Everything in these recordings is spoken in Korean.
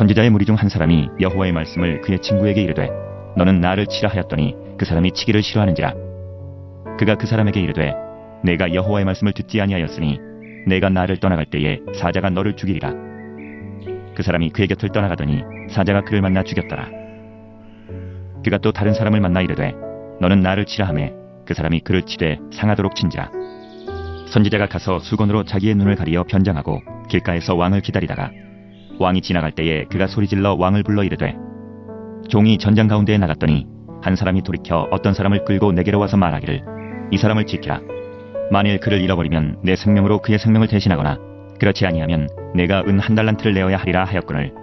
선지자의 무리 중 한 사람이 여호와의 말씀을 그의 친구에게 이르되 너는 나를 치라 하였더니 그 사람이 치기를 싫어하는지라. 그가 그 사람에게 이르되 내가 여호와의 말씀을 듣지 아니하였으니 내가 나를 떠나갈 때에 사자가 너를 죽이리라. 그 사람이 그의 곁을 떠나가더니 사자가 그를 만나 죽였더라. 그가 또 다른 사람을 만나 이르되 너는 나를 치라 하매 그 사람이 그를 치되 상하도록 친지라. 선지자가 가서 수건으로 자기의 눈을 가리어 변장하고 길가에서 왕을 기다리다가 왕이 지나갈 때에 그가 소리질러 왕을 불러 이르되 종이 전장 가운데에 나갔더니 한 사람이 돌이켜 어떤 사람을 끌고 내게로 와서 말하기를 이 사람을 지키라. 만일 그를 잃어버리면 내 생명으로 그의 생명을 대신하거나 그렇지 아니하면 내가 은 1달란트를 내어야 하리라 하였거늘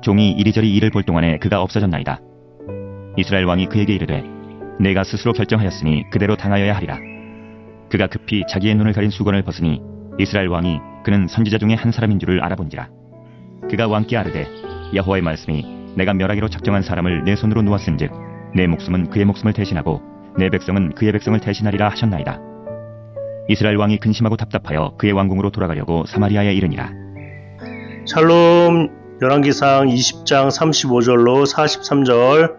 종이 이리저리 이를 볼 동안에 그가 없어졌나이다. 이스라엘 왕이 그에게 이르되 내가 스스로 결정하였으니 그대로 당하여야 하리라. 그가 급히 자기의 눈을 가린 수건을 벗으니 이스라엘 왕이 그는 선지자 중에 한 사람인 줄을 알아본지라. 그가 왕께 아르되 여호와의 말씀이 내가 멸하기로 작정한 사람을 내 손으로 놓았은즉 내 목숨은 그의 목숨을 대신하고 내 백성은 그의 백성을 대신하리라 하셨나이다. 이스라엘 왕이 근심하고 답답하여 그의 왕궁으로 돌아가려고 사마리아에 이르니라. 샬롬. 열왕기상 20장 35절로 43절.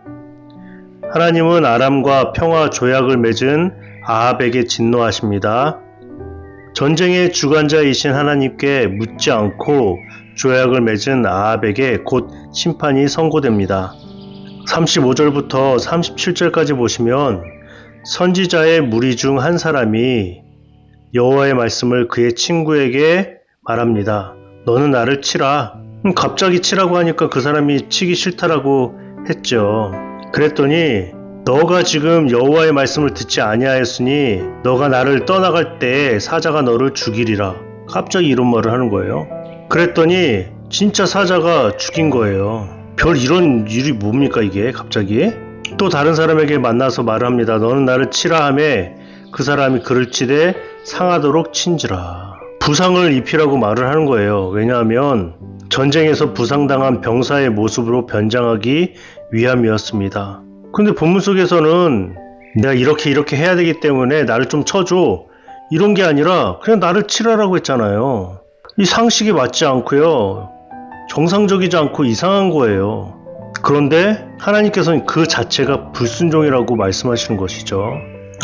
하나님은 아람과 평화 조약을 맺은 아합에게 진노하십니다. 전쟁의 주관자이신 하나님께 묻지 않고 조약을 맺은 아합에게 곧 심판이 선고됩니다. 35절부터 37절까지 보시면 선지자의 무리 중 한 사람이 여호와의 말씀을 그의 친구에게 말합니다. 너는 나를 치라. 갑자기 치라고 하니까 그 사람이 치기 싫다라고 했죠. 그랬더니 너가 지금 여호와의 말씀을 듣지 아니하였으니 너가 나를 떠나갈 때 사자가 너를 죽이리라. 갑자기 이런 말을 하는 거예요. 그랬더니 진짜 사자가 죽인 거예요. 별 이런 일이 뭡니까 이게 갑자기? 또 다른 사람에게 만나서 말을 합니다. 너는 나를 치라 하매 그 사람이 그를 치되 상하도록 친지라. 부상을 입히라고 말을 하는 거예요. 왜냐하면 전쟁에서 부상당한 병사의 모습으로 변장하기 위함이었습니다. 근데 본문 속에서는 내가 이렇게 해야 되기 때문에 나를 좀 쳐줘 이런 게 아니라 그냥 나를 치라라고 했잖아요. 이 상식이 맞지 않고요. 정상적이지 않고 이상한 거예요. 그런데 하나님께서는 그 자체가 불순종이라고 말씀하시는 것이죠.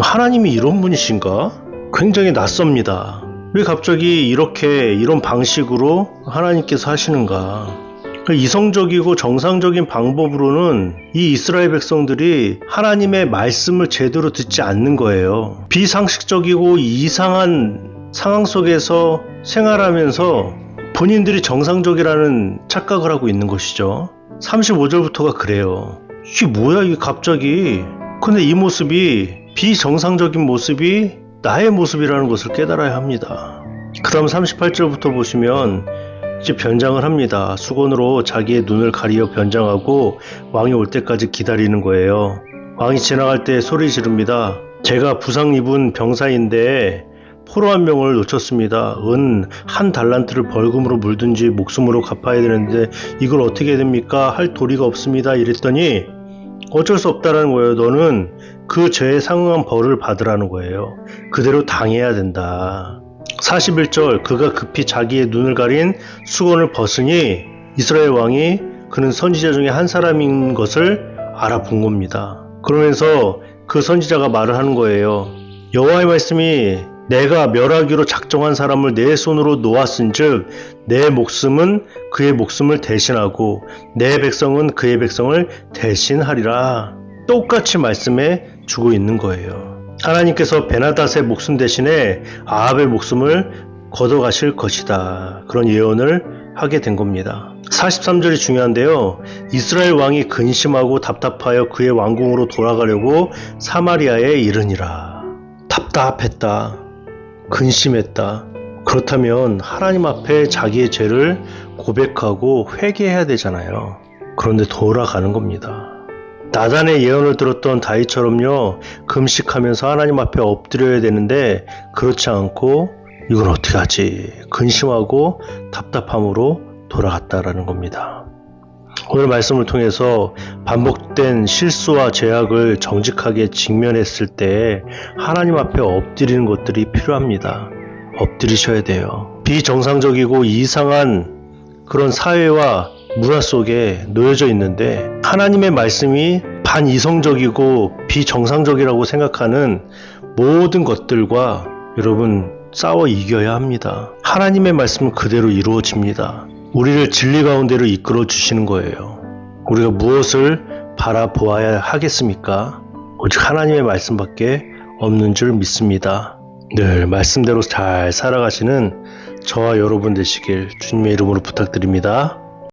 하나님이 이런 분이신가? 굉장히 낯섭니다. 왜 갑자기 이런 방식으로 하나님께서 하시는가? 이성적이고 정상적인 방법으로는 이 이스라엘 백성들이 하나님의 말씀을 제대로 듣지 않는 거예요. 비상식적이고 이상한 상황 속에서 생활하면서 본인들이 정상적이라는 착각을 하고 있는 것이죠. 35절부터가 그래요. 이게 뭐야 이게 갑자기. 근데 이 모습이 비정상적인 모습이 나의 모습이라는 것을 깨달아야 합니다. 그 다음 38절부터 보시면 이제 변장을 합니다. 수건으로 자기의 눈을 가리어 변장하고 왕이 올 때까지 기다리는 거예요. 왕이 지나갈 때 소리 지릅니다. 제가 부상 입은 병사인데 포로 한 명을 놓쳤습니다. 은 1달란트를 벌금으로 물든지 목숨으로 갚아야 되는데 이걸 어떻게 해야 됩니까? 할 도리가 없습니다. 이랬더니 어쩔 수 없다라는 거예요. 너는 그 죄에 상응한 벌을 받으라는 거예요. 그대로 당해야 된다. 41절 그가 급히 자기의 눈을 가린 수건을 벗으니 이스라엘 왕이 그는 선지자 중에 한 사람인 것을 알아본 겁니다. 그러면서 그 선지자가 말을 하는 거예요. 여호와의 말씀이 내가 멸하기로 작정한 사람을 내 손으로 놓았은즉 내 목숨은 그의 목숨을 대신하고 내 백성은 그의 백성을 대신하리라. 똑같이 말씀해 주고 있는 거예요. 하나님께서 베나닷의 목숨 대신에 아합의 목숨을 걷어가실 것이다. 그런 예언을 하게 된 겁니다. 43절이 중요한데요. 이스라엘 왕이 근심하고 답답하여 그의 왕궁으로 돌아가려고 사마리아에 이르니라. 답답했다. 근심했다. 그렇다면 하나님 앞에 자기의 죄를 고백하고 회개해야 되잖아요. 그런데 돌아가는 겁니다. 나단의 예언을 들었던 다윗처럼요. 금식하면서 하나님 앞에 엎드려야 되는데 그렇지 않고 이건 어떻게 하지? 근심하고 답답함으로 돌아갔다라는 겁니다. 오늘 말씀을 통해서 반복된 실수와 죄악을 정직하게 직면했을 때 하나님 앞에 엎드리는 것들이 필요합니다. 엎드리셔야 돼요. 비정상적이고 이상한 그런 사회와 문화 속에 놓여져 있는데, 하나님의 말씀이 반이성적이고 비정상적이라고 생각하는 모든 것들과 여러분 싸워 이겨야 합니다. 하나님의 말씀은 그대로 이루어집니다. 우리를 진리 가운데로 이끌어 주시는 거예요. 우리가 무엇을 바라보아야 하겠습니까? 오직 하나님의 말씀밖에 없는 줄 믿습니다. 늘 말씀대로 잘 살아가시는 저와 여러분 되시길 주님의 이름으로 부탁드립니다.